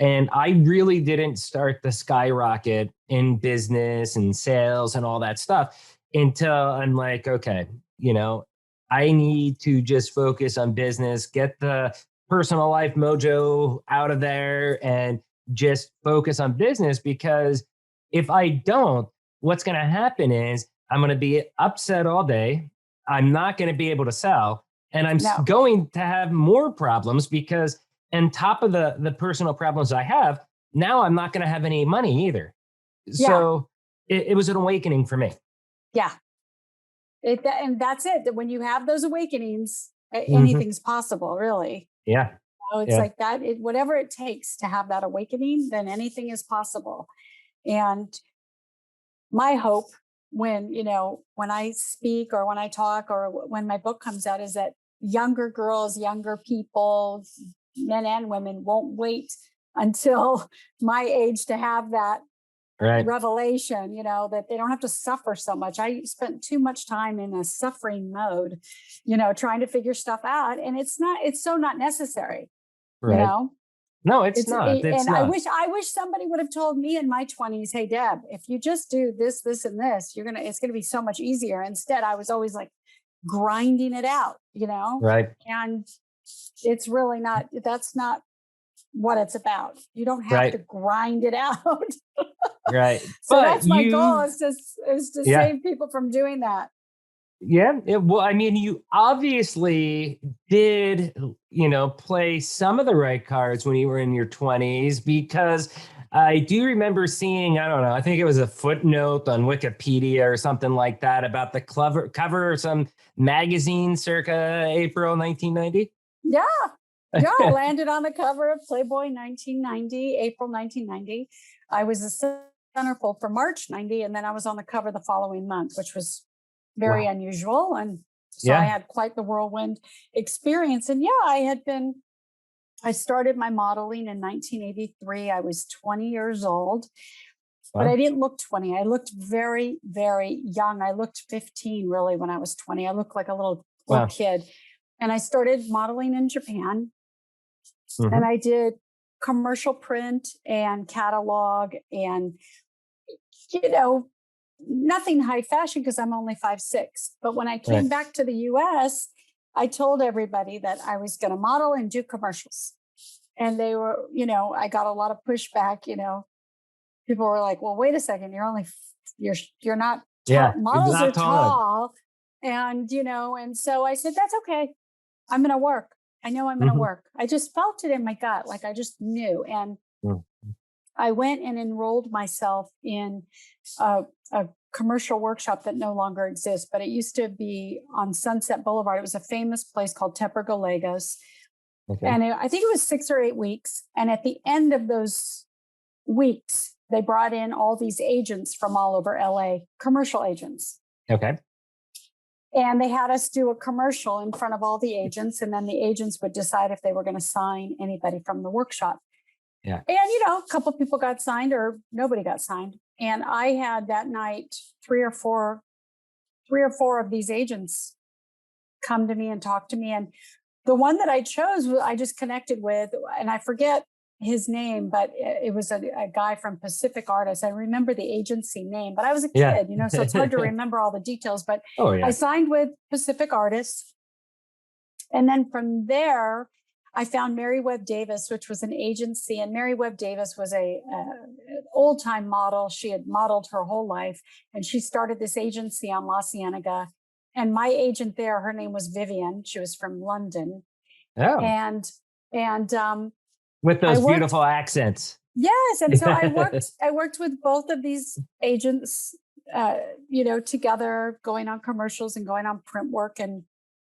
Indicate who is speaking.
Speaker 1: And I really didn't start the skyrocket in business and sales and all that stuff until I'm like, okay, I need to just focus on business, get the personal life mojo out of there and just focus on business. Because if I don't, what's going to happen is I'm going to be upset all day. I'm not going to be able to sell. And I'm
Speaker 2: No.
Speaker 1: going to have more problems because on top of the personal problems I have, now I'm not going to have any money either.
Speaker 2: Yeah.
Speaker 1: So it was an awakening for me.
Speaker 2: Yeah. And that's it. That when you have those awakenings,
Speaker 1: Mm-hmm.
Speaker 2: anything's possible, really.
Speaker 1: Yeah.
Speaker 2: It's like that. Whatever it takes to have that awakening, then anything is possible. And my hope when I speak or when I talk or when my book comes out is that younger girls, younger people, men and women won't wait until my age to have that revelation, that they don't have to suffer so much. I spent too much time in a suffering mode, trying to figure stuff out. And it's so not necessary,
Speaker 1: No, it's not.
Speaker 2: And I wish somebody would have told me in my 20s, hey, Deb, if you just do this, this, and this, it's going to be so much easier. Instead, I was always like grinding it out,
Speaker 1: Right.
Speaker 2: And it's really not, that's not what it's about. You don't have to grind it out.
Speaker 1: Right.
Speaker 2: So that's my goal is to save people from doing that.
Speaker 1: Yeah. Well, I mean, you obviously did, play some of the right cards when you were in your 20s, because I do remember seeing, I don't know, I think it was a footnote on Wikipedia or something like that about the cover of some magazine circa April 1990.
Speaker 2: Yeah. Yeah, I landed on the cover of Playboy 1990, April 1990. I was a centerfold for March 90, and then I was on the cover the following month, which was very unusual. And so I had quite the whirlwind experience. And I started my modeling in 1983. I was 20 years old, but I didn't look 20. I looked very, very young. I looked 15 really when I was 20. I looked like a little kid. And I started modeling in Japan. Mm-hmm. And I did commercial print and catalog and, nothing high fashion because I'm only 5'6". But when I came back to the US, I told everybody that I was going to model and do commercials. And they were, I got a lot of pushback, people were like, well, wait a second, you're not tall. Models are tall. And, and so I said, that's okay. I'm going to work. I know I'm going to work. I just felt it in my gut. Like I just knew. And I went and enrolled myself in a commercial workshop that no longer exists, but it used to be on Sunset Boulevard. It was a famous place called Tepper Gallegos. Okay. And I think it was 6 or 8 weeks. And at the end of those weeks, they brought in all these agents from all over LA, commercial agents.
Speaker 1: Okay.
Speaker 2: And they had us do a commercial in front of all the agents. And then the agents would decide if they were going to sign anybody from the workshop.
Speaker 1: Yeah.
Speaker 2: And, a couple of people got signed or nobody got signed. And I had that night, three or four of these agents come to me and talk to me. And the one that I chose, I just connected with, and I forget his name, but it was a guy from Pacific Artists. I remember the agency name, but I was a kid, so it's hard to remember all the details, but I signed with Pacific Artists. And then from there, I found Mary Webb Davis, which was an agency. And Mary Webb Davis was an old-time model. She had modeled her whole life. And she started this agency on La Cienega. And my agent there, her name was Vivian. She was from London.
Speaker 1: Oh.
Speaker 2: And
Speaker 1: with those beautiful accents.
Speaker 2: Yes. And so I worked with both of these agents, together, going on commercials and going on print work. And